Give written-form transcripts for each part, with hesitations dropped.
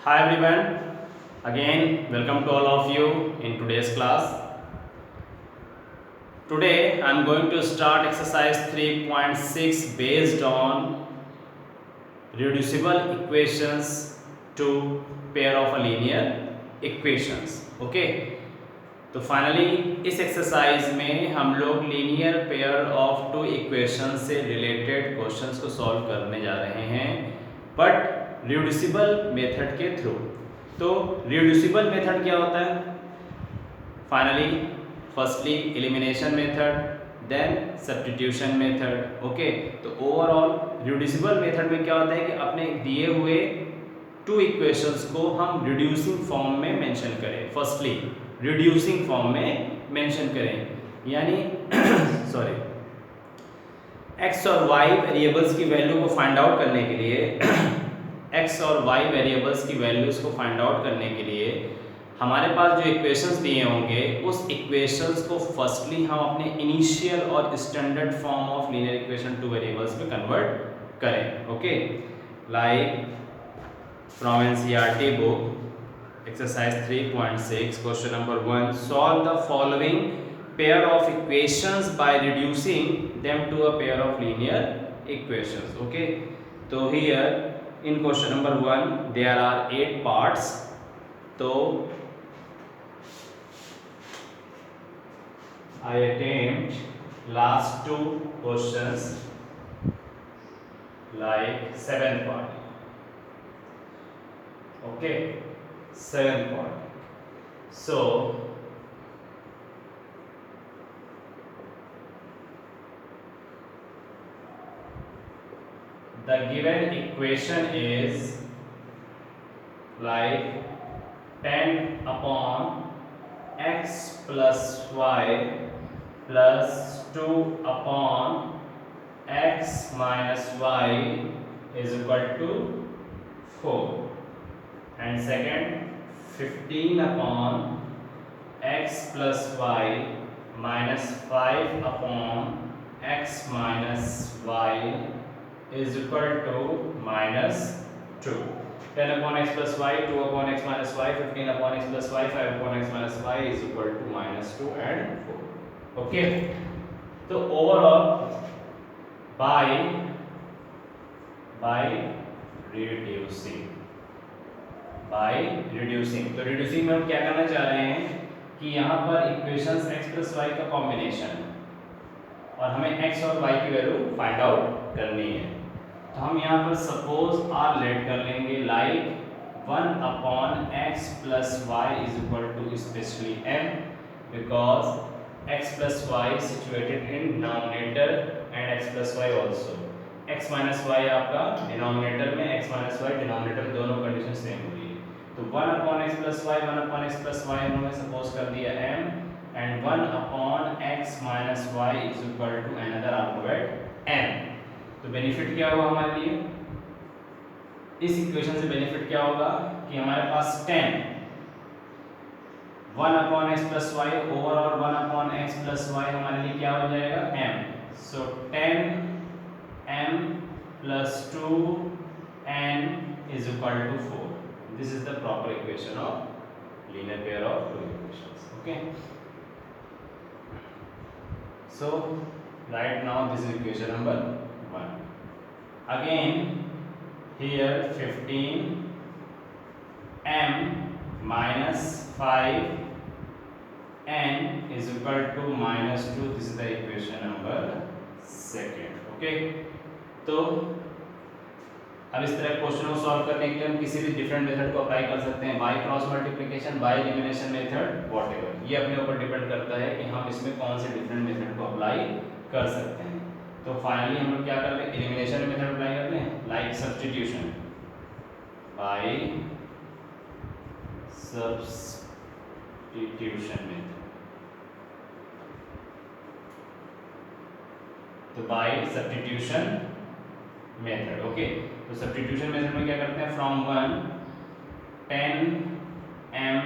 Hi everyone, again welcome to all of you in today's class. Today I am going to start exercise 3.6 based on reducible equations to pair of a linear equations. Okay, तो finally इस exercise में हम लोग linear pair of two equation से related questions को solve करने जा रहे हैं बट रिड्यूसिबल मेथड के थ्रू। तो रिड्यूसिबल मेथड क्या होता है? Finally firstly elimination method, then substitution method. Okay, तो ओवरऑल रिड्यूसिबल मेथड में क्या होता है कि अपने दिए हुए टू इक्वेशंस को हम रिड्यूसिंग फॉर्म में मेंशन करें। फर्स्टली रिड्यूसिंग फॉर्म में मेंशन करें, यानी सॉरी एक्स और वाई वेरिएबल्स की वैल्यू को फाइंड आउट करने के लिए एक्स और वाई वेरिएबल्स की वैल्यूज को फाइंड आउट करने के लिए हमारे पास जो इक्वेशंस दिए होंगे उस इक्वेशंस को फर्स्टली हम अपने इनिशियल और standard form of linear equation two variables में कन्वर्ट करें। Okay, like from NCERT book exercise 3.6 question number 1, solve the following pair of equations by reducing them to a pair of linear equations. Okay, so here in question number 1 there are 8 parts. So I attempt last two questions like 7th part. Okay, 7th part. So the given equation is like 10 upon x plus y plus 2 upon x minus y is equal to 4, and second 15 upon x plus y minus 5 upon x minus y is equal to minus 2. 10 upon x plus y, 2 upon x minus y, 15 upon x plus y, 5 upon x minus y is equal to minus 2 and 4. Okay, so overall by reducing, तो reducing में हम क्या करना चाह रहे हैं कि यहाँ पर इक्वेशंस x प्लस वाई का कॉम्बिनेशन और हमें x और y की वैल्यू फाइंड आउट करनी है। तो हम यहाँ पर सपोज r लेट कर लेंगे like 1 upon x plus y is equal to specially m, because x plus y situated in denominator and x plus y also. x minus y आपका denominator में, x माइनस वाई डिनोमिनेटर में, दोनों condition same हो रही है। तो 1 upon x plus y, 1 upon x plus y हमने suppose कर दिया m, and 1 upon x minus y is equal to another alphabet n। तो बेनिफिट क्या होगा हमारे लिए इस इक्वेशन से? बेनिफिट क्या होगा कि हमारे पास 10 1 upon x plus y overall 1 upon x plus y हमारे लिए क्या हो जाएगा? m। So 10 m plus 2 n is equal to 4. This is the proper equation of linear pair of two equations. Okay, so right now this is equation number 1. Again here 15 m minus 5 n is equal to minus 2. This is the equation number 2. Okay, तो अब इस तरह question को solve करने के लिए हम किसी भी डिफरेंट मेथड को अप्लाई कर सकते हैं, by cross multiplication, by elimination method, whatever. ये अपने ऊपर डिपेंड करता है कि हम इसमें कौन से डिफरेंट मेथड को अप्लाई कर सकते हैं। तो फाइनली हम लोग क्या कर रहे हैं? एलिमिनेशन मेथड अप्लाई करते हैं, like substitution, by substitution method. तो बाय सब्स्टिट्यूशन मेथड। ओके, तो सब्स्टिट्यूशन मेथड में क्या करते हैं? फ्रॉम 1 10 m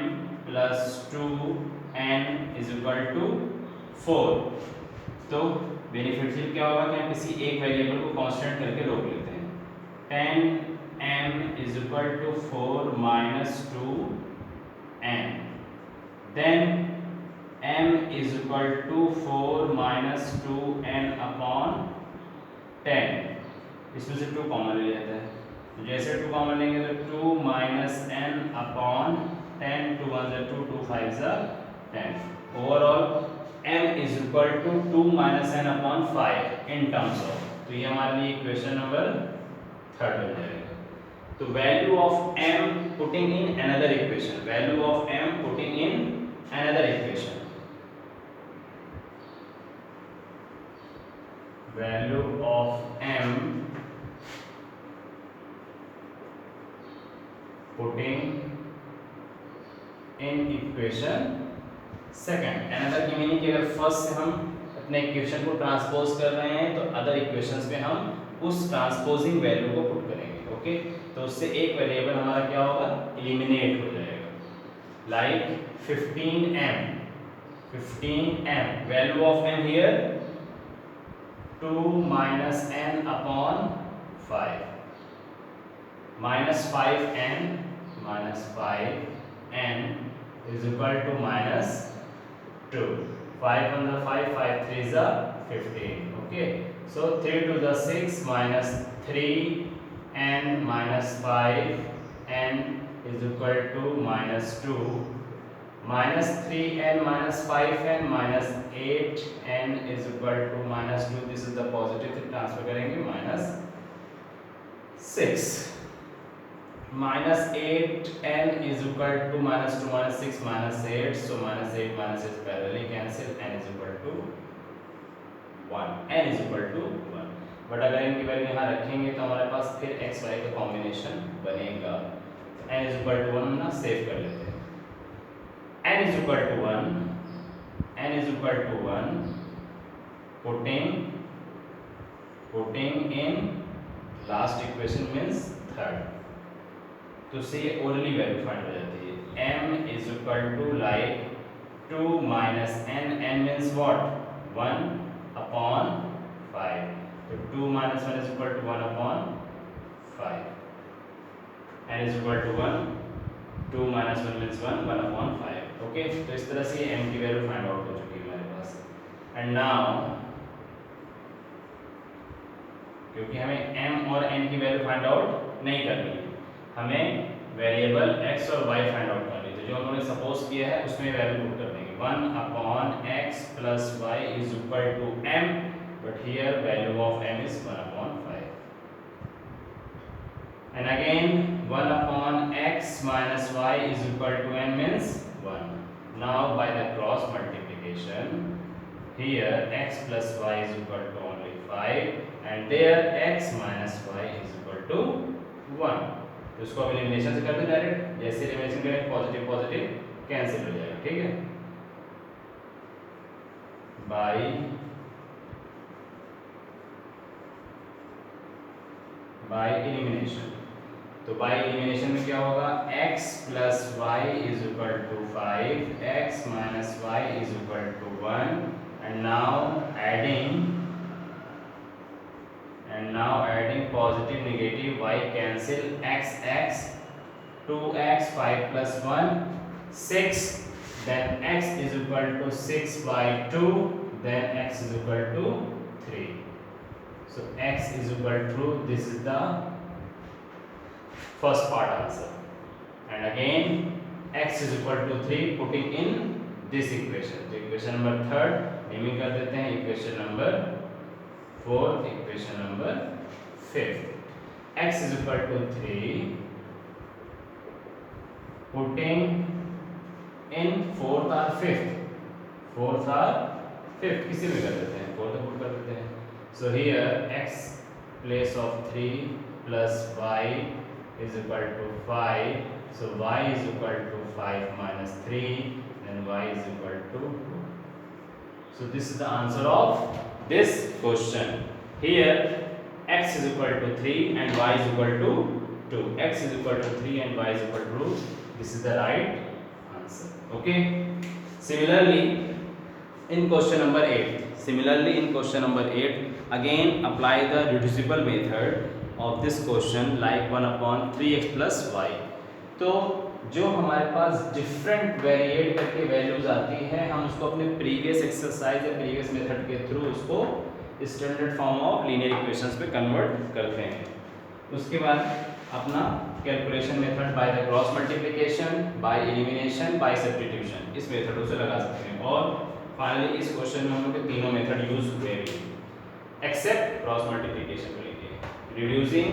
प्लस 2 n इज इक्वल टू 4। तो बेनिफिशियल क्या होगा कि हम किसी एक वेरिएबल को कांस्टेंट करके रोक लेते हैं। 10 m is equal to 4 minus 2n, then m is equal to 4 minus 2n upon 10। इसमें से 2 कॉमन ले लेते हैं, तो जैसे 2 कॉमन लेंगे तो 2 माइनस n अपॉन 10, 2 1 जा 2, 2 5 जा 10। Overall m is equal to 2 minus n upon 5 in terms of, तो ये हमारे लिए इक्वेशन नंबर 3 हो जाएगा। तो value of m putting in another equation, value of m putting in another equation, value of m putting in equation second. Another की meaning कि अगर फर्स्ट से हम अपने इक्वेशन को ट्रांसपोज कर रहे हैं तो अदर इक्वेशंस में हम उस ट्रांसपोजिंग वैल्यू को पुट करेंगे। ओके, तो उससे एक वेरिएबल हमारा क्या होगा, एलिमिनेट हो जाएगा। Like 15m, 15m, value of m here 2 minus n upon 5, minus 5n, minus 5n is equal to minus 2, 5 on the 5, 5 3 is 15, okay, so 3 to the 6 minus 3n minus 5n is equal to minus 2, minus 3n minus 5n minus 8n is equal to minus 2, this is the positive, transfer करेंगे minus 6, minus 8n is equal to minus 2 minus 6 minus 8, so minus 8 minus 6 parallelly cancel, n is equal to 1, n is equal to 1। But अगर इनकी value यहाँ रखेंगे तो हमारे पास फिर x y का combination बनेगा, तो n is equal to 1 ना सेव कर लेते हैं, n is equal to 1, n is equal to 1, putting in last equation means third, तो से ओरली वैल्यू फाइंड हो जाती है। m is equal to like 2 minus n, n means what 1 upon 5, तो 2 minus 1 is equal to 1 upon 5, n is equal to 1, 2 minus 1 means 1, 1 upon 5। Okay, तो इस तरह से m की वैल्यू फाइंड आउट हो चुकी है हमारे पास। एंड नाउ क्योंकि हमें m और n की वैल्यू फाइंड आउट नहीं करनी है, हमें वेरिएबल x और y फाइंड आउट करनी है, तो जो उन्होंने सपोज किया है उसमें वैल्यू पुट कर देंगे। 1 upon x plus y is equal to m, but here value of m is 1 upon 5, and again 1 upon x minus y is equal to n means 1। Now by the cross multiplication here x plus y is equal to only 5 and there x minus y is equal to 1, तो इसको अब elimination से कर दे direct, जैसे elimination करें positive positive cancel हो जाएगा, ठीक है, बाय एलिमिनेशन। तो बाय एलिमिनेशन में क्या होगा, x plus y is equal to 5, x minus y is equal to 1, and now adding positive negative y cancel, x 2x 5 plus 1 6, then x is equal to 6 by 2, then x is equal to 3, so x is equal to, this is the first part answer, and again x is equal to 3 putting in this equation, तो equation number 3 naming कर देते हैं, equation number 4th, equation number 5th, x is equal to 3 putting in 4th or 5th, 4th or 5th किसी भी कर देते हैं, 4th put कर देते हैं, so here x place of 3 plus y is equal to 5, so y is equal to 5 minus 3, then y is equal to 2, so this is the answer of this question। Here x is equal to 3 and y is equal to 2, x is equal to 3 and y is equal to 2, this is the right answer। okay, similarly in question number 8 again apply the reducible method of this question like 1/3x plus y. तो जो हमारे पास different variate करके values आती है, हम उसको अपने प्रीवियस एक्सरसाइज या प्रीवियस मेथड के थ्रू उसको standard form of linear equations पे कन्वर्ट करते हैं। उसके बाद अपना calculation method by the cross multiplication, by elimination, by substitution, इस मेथडों से लगा सकते हैं। और फाइनली इस क्वेश्चन में हम लोग के तीनों मेथड यूज हुए भी, एक्सेप्ट क्रॉस मल्टीप्लिकेशन को लेके, रिड्यूसिंग,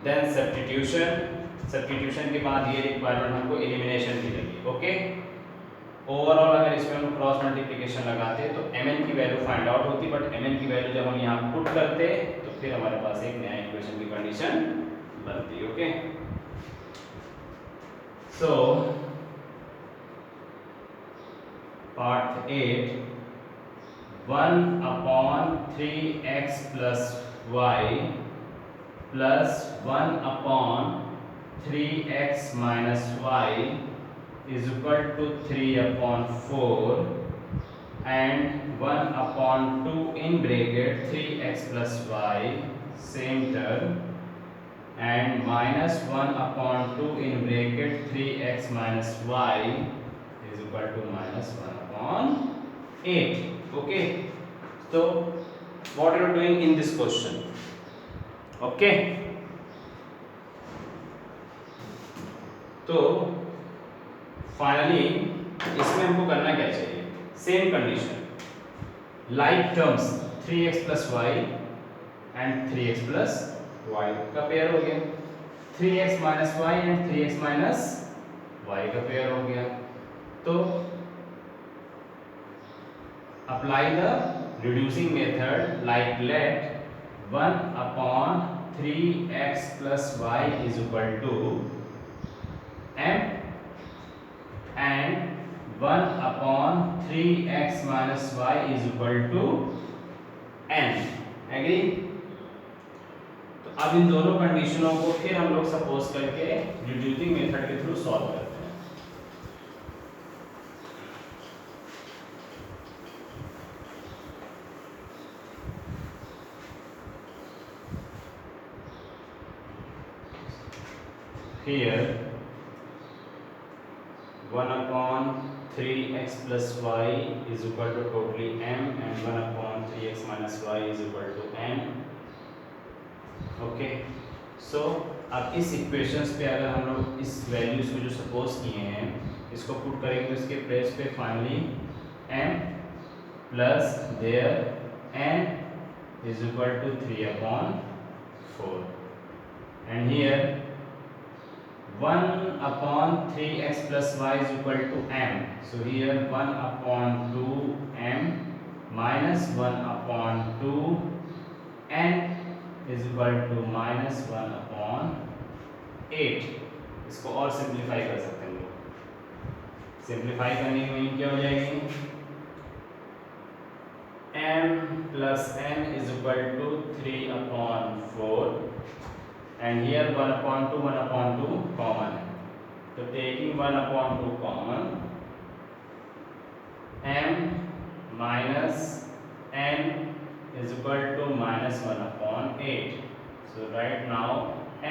देन सब्स्टिट्यूशन के बाद ये रिक्वायरमेंट हमको एलिमिनेशन की लगी। ओके, ओवरऑल अगर इसमें हम क्रॉस मल्टीप्लिकेशन लगाते तो mn की वैल्यू फाइंड आउट होती, बट mn की वैल्यू जब हम यहाँ पुट करते तो फिर हमारे पास एक नया इक्वेशन की कंडीशन बनती। Okay, so part 8, 1/3x plus y plus 1/3x minus y is equal to 3/4 and 1/2 in bracket 3x plus y same term and minus 1/2 in bracket 3x minus y is equal to minus 1/8. Okay, so what you are doing in this question? Okay, तो finally इसमें हमको करना क्या चाहिए, same condition, like terms 3x plus y and 3x plus y का pair हो गया, 3x minus y and 3x minus y का पेयर हो गया। तो apply the reducing method, like let 1/3x plus y is equal to m and 1/3x minus y is equal to n। Agree? तो अब इन दोनों कंडीशनों को फिर हम लोग सपोज करके रिड्यूसिंग मेथड के थ्रू सॉल्व करते हैं। Here 1/3x plus y is equal to totally m and 1/3x minus y is equal to n। Okay, so अब इस इक्वेशंस पे अगर हम लोग इस वैल्यूज को जो सपोज किए हैं इसको पुट करेंगे तो इसके प्लेस पे finally m plus there n is equal to 3/4 and here 1/3x plus y is equal to m, so here 1/2 m minus 1/2 n is equal to minus 1/8। इसको और सिंप्लीफाई कर सकते हैं लोग, सिंप्लीफाई करने की मीनिंग क्या हो जाएगी, m plus n is equal to 3/4 and here 1/2 common है, तो taking 1/2 common, m minus n is equal to minus 1/8। so right now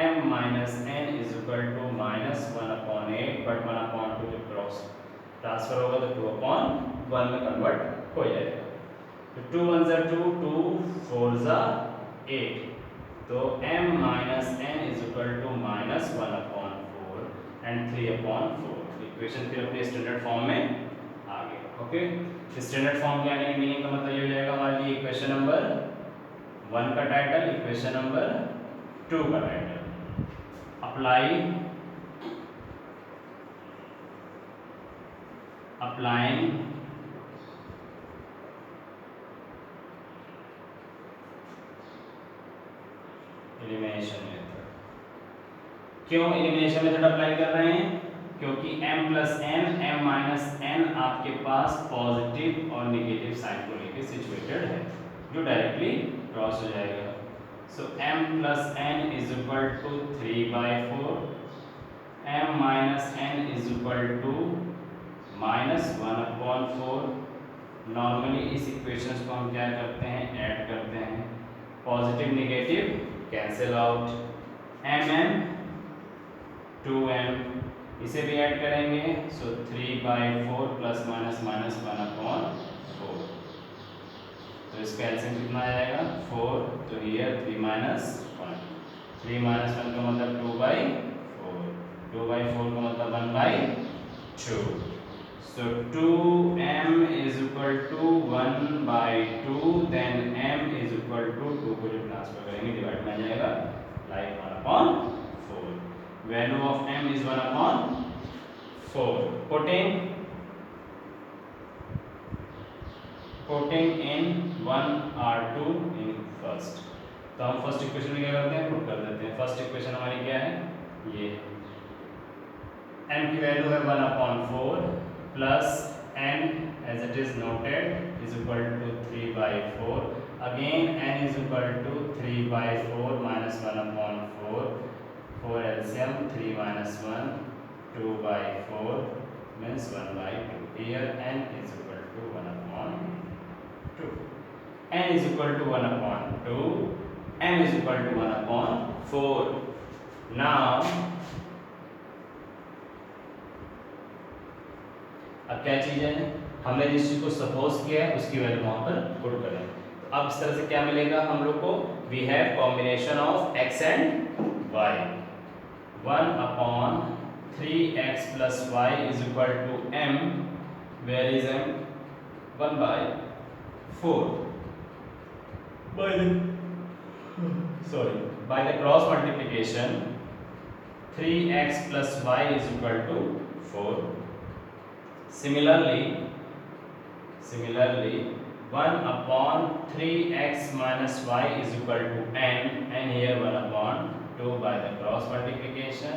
m minus n is equal to minus 1/8, but 1/2 जब cross transfer होगा तो 2/1 में convert हो जाएगा। तो 2 1 ज़ा 2, 2 4 ज़ा 8, तो m minus n is equal to minus 1/4 and 3/4। Equation फिर अपने स्टैंडर्ड फॉर्म में आ गया। ओके, स्टैंडर्ड फॉर्म के आने की मीनिंग का मतलब ये हो जाएगा हमारे लिए इक्वेशन नंबर 1 का टाइटल, इक्वेशन नंबर 2 का टाइटल, अप्लाइंग एलिमिनेशन मेथड। क्यों एलिमिनेशन मेथड अप्लाई कर रहे हैं, क्योंकि m plus n, m minus n आपके पास पॉजिटिव और नेगेटिव साइन को लेकर सिचुएटेड है, जो डायरेक्टली क्रॉस हो जाएगा। So m plus n is equal to 3/4, m minus n is equal to minus 1/4। Normally इस इक्वेशंस को हम क्या करते हैं, ऐड करते हैं, positive negative cancel out, mm 2m, इसे भी ऐड करेंगे, सो 3/4 प्लस माइनस माइनस 1/4, तो इसका एलसीएम कितना आ जाएगा 4, तो हियर 3 माइनस 1, 3 माइनस 1 का मतलब 2/4, 2/4 का मतलब 1/2, so 2m is equal to 1/2, then m is equal to 2 को जब ट्रांसफर करेंगे डिवाइड में आ जाएगा like 1/4, value of m is 1/4, putting in 1 or 2 in first, तो हम फर्स्ट इक्वेशन में क्या करते हैं, पुट कर देते हैं। फर्स्ट इक्वेशन हमारी क्या है, ये m की वैल्यू है 1/4 plus n as it is noted is equal to 3/4, again n is equal to 3/4 minus 1/4, 4 LCM 3 minus 1 2/4 means 1/2, here n is equal to 1/2, n is equal to 1/2, m is equal to 1/4. now अब क्या चीज है, हमने जिस चीज को suppose किया है उसकी वैल्यू वहां पर पुट करें, तो अब इस तरह से क्या मिलेगा हम लोग को, we have combination of x and y, 1/3x plus y is equal to m, where is m, 1/4, by the cross multiplication 3x plus y is equal to 4. Similarly 1/3x minus y is equal to n, and here 1/2 by the cross multiplication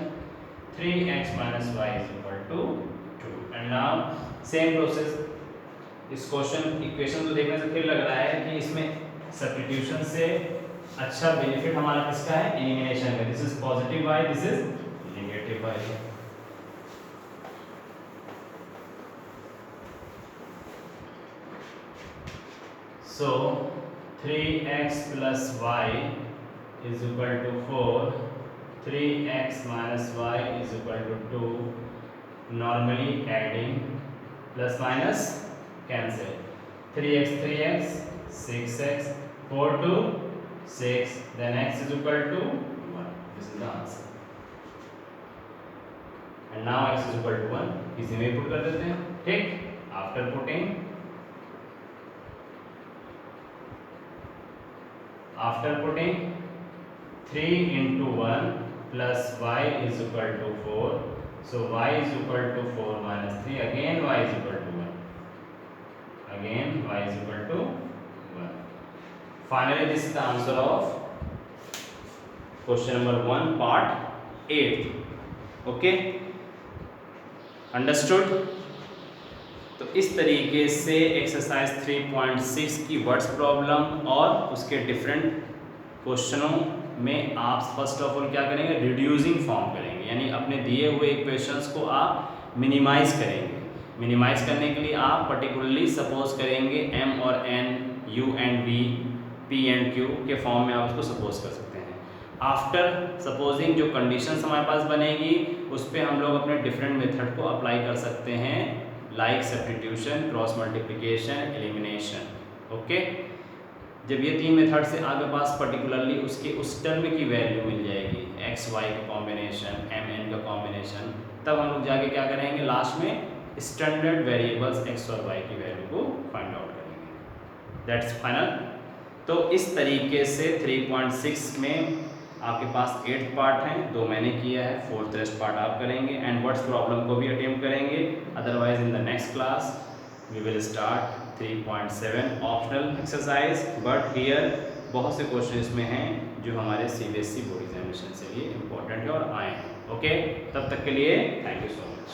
3x minus y is equal to 2. and now same process, इस question equation को देखने से फिर लग रहा है कि इसमें सब्स्टिट्यूशन से अच्छा बेनिफिट हमारा किसका है, एलिमिनेशन का, this is positive y, this is negative y. So 3x plus y is equal to 4, 3x minus y is equal to 2, normally adding, plus minus cancel, 3x 3x 6x, 4 to 6, then x is equal to 1, this is the answer. and now x is equal to 1, इसी में put कर देते हैं, ठीक. after putting 3 into 1 plus y is equal to 4, so y is equal to 4 minus 3, again y is equal to 1, again y is equal to 1. Finally this is the answer of question number 1 part 8. okay, understood. तो इस तरीके से exercise 3.6 की words problem और उसके different क्वेश्चनों में आप first of all क्या करेंगे, रिड्यूसिंग फॉर्म करेंगे, यानी अपने दिए हुए इक्वेशंस को आप मिनिमाइज करेंगे. मिनिमाइज करने के लिए आप पर्टिकुलरली सपोज करेंगे m और n, u and v, p and q के फॉर्म में आप उसको सपोज कर सकते हैं. आफ्टर सपोजिंग जो कंडीशंस हमारे पास बनेगी उस पर हम लोग अपने डिफरेंट मेथड को अप्लाई कर सकते हैं, like substitution, cross multiplication, elimination. Okay, जब ये तीन मेथड से आपके पास पर्टिकुलरली उसके उस टर्म की वैल्यू मिल जाएगी, एक्स वाई का कॉम्बिनेशन, एम एन का कॉम्बिनेशन, तब हम लोग जाके क्या करेंगे, लास्ट में स्टैंडर्ड वेरिएबल्स एक्स और वाई की वैल्यू को फाइंड आउट करेंगे. That's final. तो इस तरीके से 3.6 में आपके पास 8th पार्ट है, 2 मैंने किया है, 4th रेस्ट पार्ट आप करेंगे एंड वर्ड्स प्रॉब्लम को भी अटेम्प्ट करेंगे. Otherwise in the next class we will start 3.7 optional exercise, but here बहुत से क्वेश्चन इसमें हैं जो हमारे CBSE बोर्ड एग्जामिनेशन से लिए इम्पोर्टेंट है और आए हैं. ओके, तब तक के लिए थैंक यू सो मच.